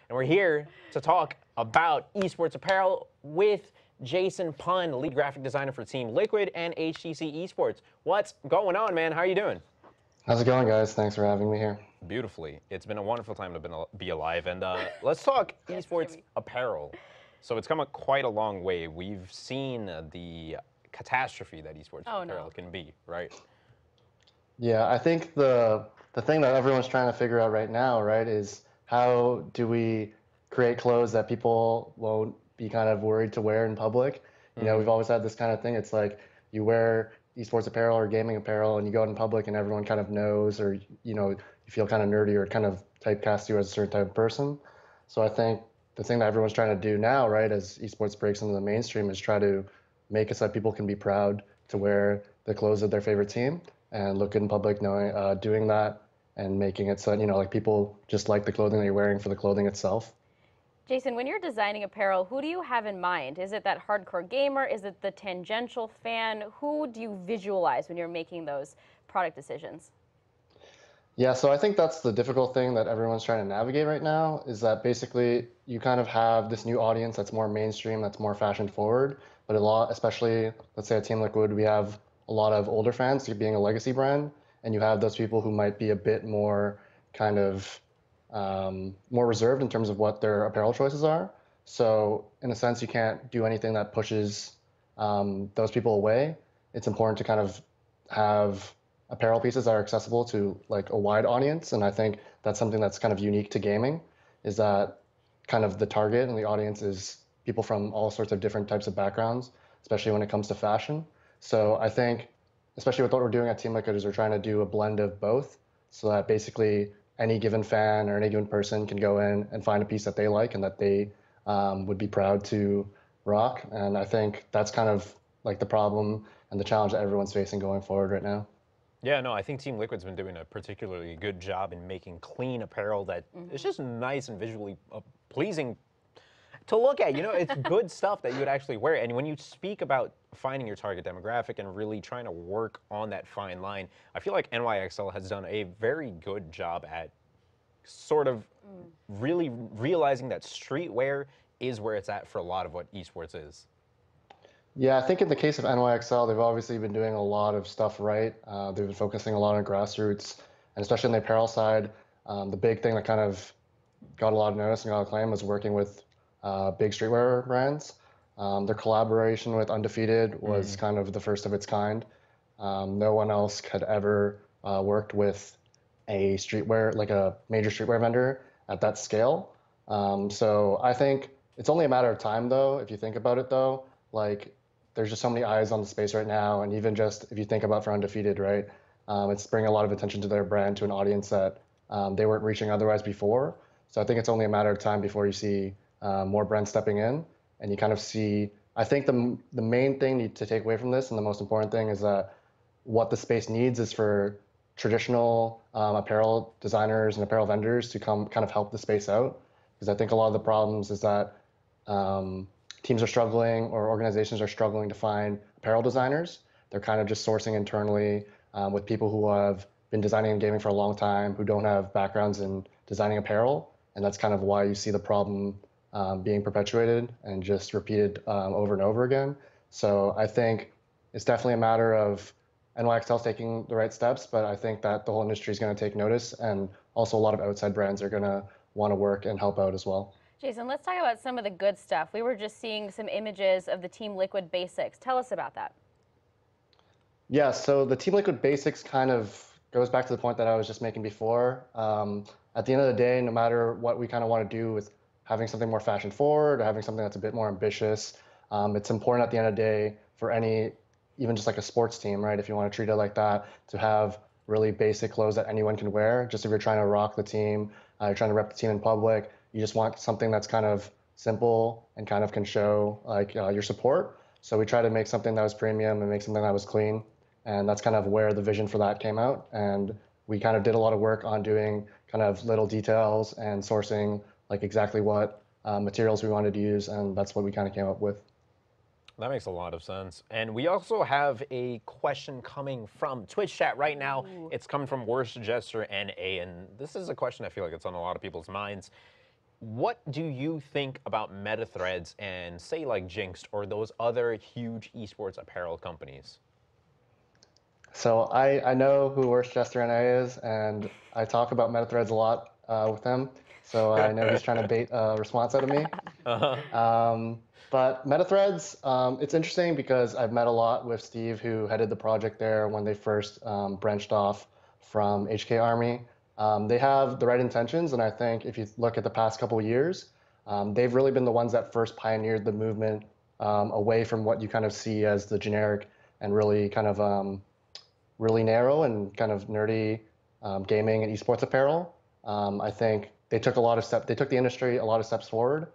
and we're here to talk about esports apparel with Jason Pun, lead graphic designer for Team Liquid and HTC Esports. What's going on, man? How are you doing? How's it going, guys? Thanks for having me here. Beautifully. It's been a wonderful time to be alive, and let's talk esports apparel. So it's come quite a long way. We've seen the catastrophe that esports apparel can be, right? Yeah, I think the thing that everyone's trying to figure out right now, right, is how do we create clothes that people won't be kind of worried to wear in public? You know, we've always had this kind of thing. It's like you wear esports apparel or gaming apparel and you go out in public and everyone kind of knows, or, you know, you feel kind of nerdy or kind of typecast you as a certain type of person. So I think the thing that everyone's trying to do now, right, as esports breaks into the mainstream, is try to make it so that people can be proud to wear the clothes of their favorite team and look good in public knowing, doing that and making it so, you know, like people just like the clothing that you're wearing for the clothing itself. Jason, when you're designing apparel, who do you have in mind? Is it that hardcore gamer? Is it the tangential fan? Who do you visualize when you're making those product decisions? Yeah, so I think that's the difficult thing that everyone's trying to navigate right now, is that basically you kind of have this new audience that's more mainstream, that's more fashion forward, but a lot, especially, let's say at Team Liquid, we have a lot of older fans, being a legacy brand, and you have those people who might be a bit more kind of more reserved in terms of what their apparel choices are. So in a sense, you can't do anything that pushes those people away. It's important to kind of have apparel pieces that are accessible to like a wide audience. And I think that's something that's kind of unique to gaming, is that kind of the target and the audience is people from all sorts of different types of backgrounds, especially when it comes to fashion. So I think, especially with what we're doing at Team Liquid, is we're trying to do a blend of both, so that basically any given fan or any given person can go in and find a piece that they like and that they would be proud to rock. And I think that's kind of like the problem and the challenge that everyone's facing going forward right now. Yeah, no, I think Team Liquid's been doing a particularly good job in making clean apparel that is just nice and visually pleasing to look at. You know, it's good stuff that you would actually wear. And when you speak about finding your target demographic and really trying to work on that fine line, I feel like NYXL has done a very good job at sort of really realizing that streetwear is where it's at for a lot of what esports is. Yeah, I think in the case of NYXL, they've obviously been doing a lot of stuff right. They've been focusing a lot on grassroots, and especially on the apparel side. The big thing that kind of got a lot of notice and got acclaim was working with big streetwear brands. Their collaboration with Undefeated was kind of the first of its kind. No one else had ever worked with a streetwear, like a major streetwear vendor at that scale. So I think it's only a matter of time, though, if you think about it, though. Like, there's just so many eyes on the space right now, and even just if you think about for Undefeated, right, it's bringing a lot of attention to their brand, to an audience that they weren't reaching otherwise before. So I think it's only a matter of time before you see more brands stepping in, and you kind of see, I think the main thing to take away from this, and the most important thing, is that what the space needs is for traditional apparel designers and apparel vendors to come kind of help the space out. Because I think a lot of the problems is that teams are struggling, or organizations are struggling to find apparel designers. They're kind of just sourcing internally with people who have been designing and gaming for a long time, who don't have backgrounds in designing apparel. And that's kind of why you see the problem being perpetuated and just repeated over and over again. So I think it's definitely a matter of NYXL taking the right steps, but I think that the whole industry is going to take notice, and also a lot of outside brands are going to want to work and help out as well. Jason, let's talk about some of the good stuff. We were just seeing some images of the Team Liquid basics. Tell us about that. Yeah, so the Team Liquid basics kind of goes back to the point that I was just making before. At the end of the day, no matter what we kind of want to do with having something more fashion forward or having something that's a bit more ambitious, it's important at the end of the day for any, even just like a sports team, right, if you want to treat it like that, to have really basic clothes that anyone can wear. Just if you're trying to rock the team, you're trying to rep the team in public, you just want something that's kind of simple and kind of can show like your support. So we try to make something that was premium and make something that was clean. And that's kind of where the vision for that came out. And we kind of did a lot of work on doing kind of little details and sourcing like exactly what materials we wanted to use. And that's what we kind of came up with. That makes a lot of sense. And we also have a question coming from Twitch chat right now. It's coming from Worst Jester NA, and this is a question I feel like it's on a lot of people's minds. What do you think about Meta Threads and say like Jinxed or those other huge esports apparel companies? So I know who Worst Jester NA is, and I talk about MetaThreads a lot with him. So I know he's trying to bait a response out of me. Uh-huh. But MetaThreads, it's interesting because I've met a lot with Steve, who headed the project there when they first branched off from HK Army. They have the right intentions, and I think if you look at the past couple of years, they've really been the ones that first pioneered the movement away from what you kind of see as the generic and really kind of really narrow and kind of nerdy gaming and esports apparel. I think they took they took the industry a lot of steps forward.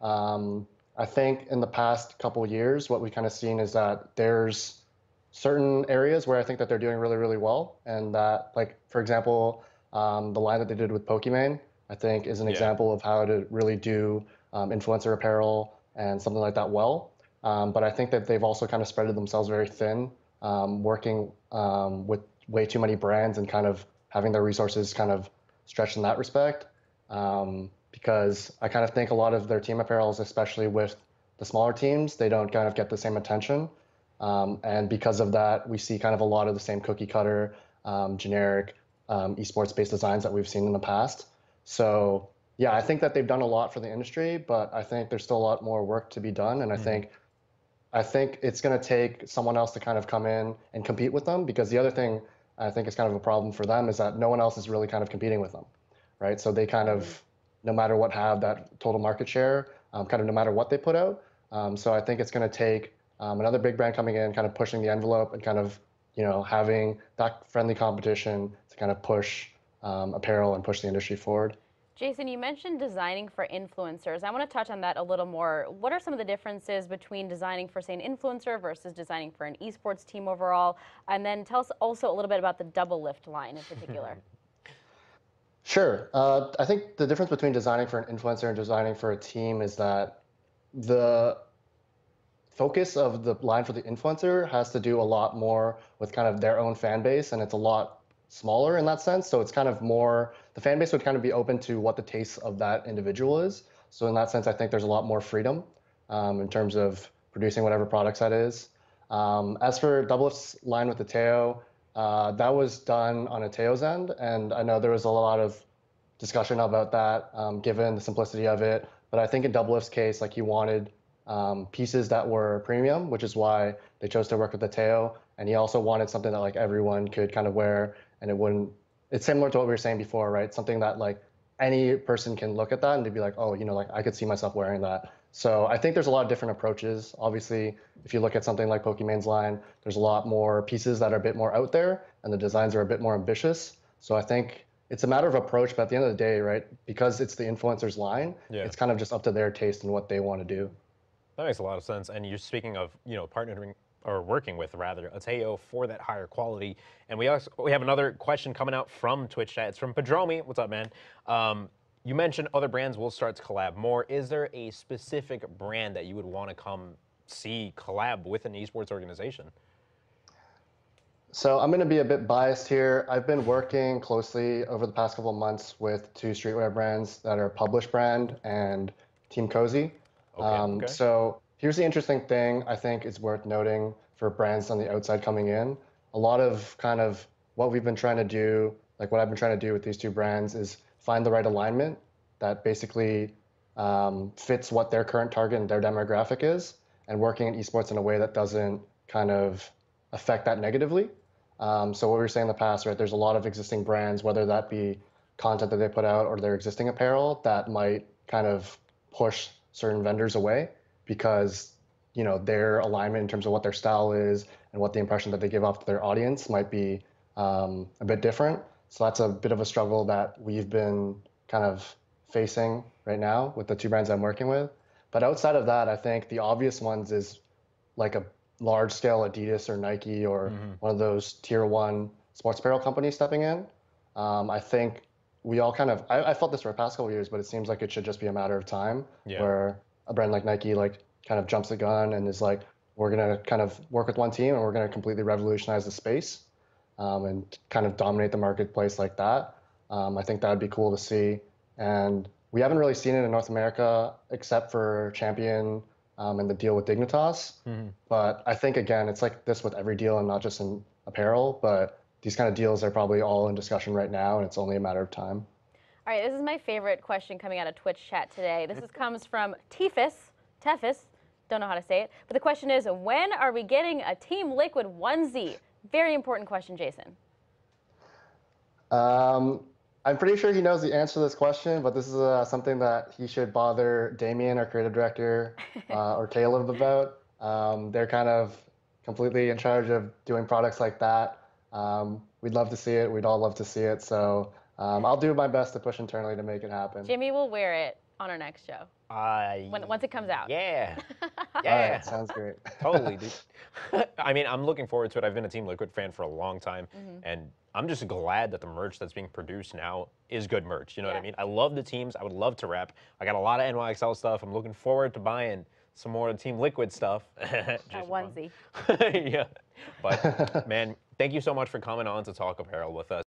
I think in the past couple of years, what we kind of seen is that there's certain areas where I think that they're doing really, really well, and that, like for example, the line that they did with Pokimane, I think is an Yeah. example of how to really do influencer apparel and something like that well. But I think that they've also kind of spreaded themselves very thin, working with way too many brands and kind of having their resources kind of stretched in that respect. Because I kind of think a lot of their team apparels, especially with the smaller teams, they don't kind of get the same attention. And because of that, we see kind of a lot of the same cookie cutter, generic esports based designs that we've seen in the past. So yeah, I think that they've done a lot for the industry, but I think there's still a lot more work to be done. And I think it's going to take someone else to kind of come in and compete with them, because the other thing I think is kind of a problem for them is that no one else is really kind of competing with them, right? So they kind of, no matter what, have that total market share, kind of no matter what they put out. So I think it's going to take another big brand coming in, kind of pushing the envelope and kind of, having that friendly competition to kind of push apparel and push the industry forward. Jason, you mentioned designing for influencers. I want to touch on that a little more. What are some of the differences between designing for, say, an influencer versus designing for an esports team overall? And then tell us also a little bit about the Doublelift line in particular. Sure. I think the difference between designing for an influencer and designing for a team is that the focus of the line for the influencer has to do a lot more with kind of their own fan base, and it's a lot smaller in that sense. So it's kind of more, the fan base would kind of be open to what the taste of that individual is. So in that sense, I think there's a lot more freedom in terms of producing whatever products that is. As for Doublelift's line with the Teo, that was done on a Teo's end, and I know there was a lot of discussion about that, given the simplicity of it. But I think in Doublelift's case, like, he wanted pieces that were premium, which is why they chose to work with the Teo. And he also wanted something that like everyone could kind of wear, and it wouldn't. It's similar to what we were saying before, right? Something that like any person can look at that and they'd be like, oh, like I could see myself wearing that. So I think there's a lot of different approaches. Obviously, if you look at something like Pokimane's line, there's a lot more pieces that are a bit more out there, and the designs are a bit more ambitious. So I think it's a matter of approach, but at the end of the day, right, because it's the influencer's line, Yeah. it's kind of just up to their taste and what they want to do. That makes a lot of sense. And you're speaking of, partnering or working with rather Ateo for that higher quality. And we have another question coming out from Twitch chat. It's from Padromi. What's up, man? You mentioned other brands will start to collab more. Is there a specific brand that you would want to come see collab with an esports organization? So I'm going to be a bit biased here. I've been working closely over the past couple of months with two streetwear brands that are Publish Brand and Team Cozy. Okay. So here's the interesting thing I think is worth noting for brands on the outside coming in. A lot of kind of what we've been trying to do, like what I've been trying to do with these two brands, is find the right alignment that basically fits what their current target and their demographic is, and working in esports in a way that doesn't kind of affect that negatively. So what we were saying in the past, right, there's a lot of existing brands, whether that be content that they put out or their existing apparel, that might kind of push certain vendors away because, their alignment in terms of what their style is and what the impression that they give off to their audience might be a bit different. So that's a bit of a struggle that we've been kind of facing right now with the two brands I'm working with. But outside of that, I think the obvious ones is like a large scale Adidas or Nike or one of those tier one sports apparel companies stepping in. I think we all kind of, I felt this for the past couple of years, but it seems like it should just be a matter of time where a brand like Nike like kind of jumps the gun and is like, we're going to kind of work with one team and we're going to completely revolutionize the space and kind of dominate the marketplace like that. I think that would be cool to see. And We haven't really seen it in North America except for Champion and the deal with Dignitas. But I think, again, it's like this with every deal and not just in apparel. But these kind of deals are probably all in discussion right now, and it's only a matter of time. All right, this is my favorite question coming out of Twitch chat today. This comes from Tefis, don't know how to say it. But the question is, when are we getting a Team Liquid onesie? Very important question, Jason. I'm pretty sure he knows the answer to this question, but this is something that he should bother Damien, our creative director, or Caleb about. They're kind of completely in charge of doing products like that. We'd love to see it. We'd all love to see it. So I'll do my best to push internally to make it happen. Jimmy will wear it on our next show. Once it comes out. Yeah. Yeah. All right, sounds great. Totally, dude. I mean, I'm looking forward to it. I've been a Team Liquid fan for a long time, and I'm just glad that the merch that's being produced now is good merch. You know what I mean? I love the teams. I would love to rep. I got a lot of NYXL stuff. I'm looking forward to buying some more of the Team Liquid stuff. A onesie. Yeah. But, man, thank you so much for coming on to talk apparel with us.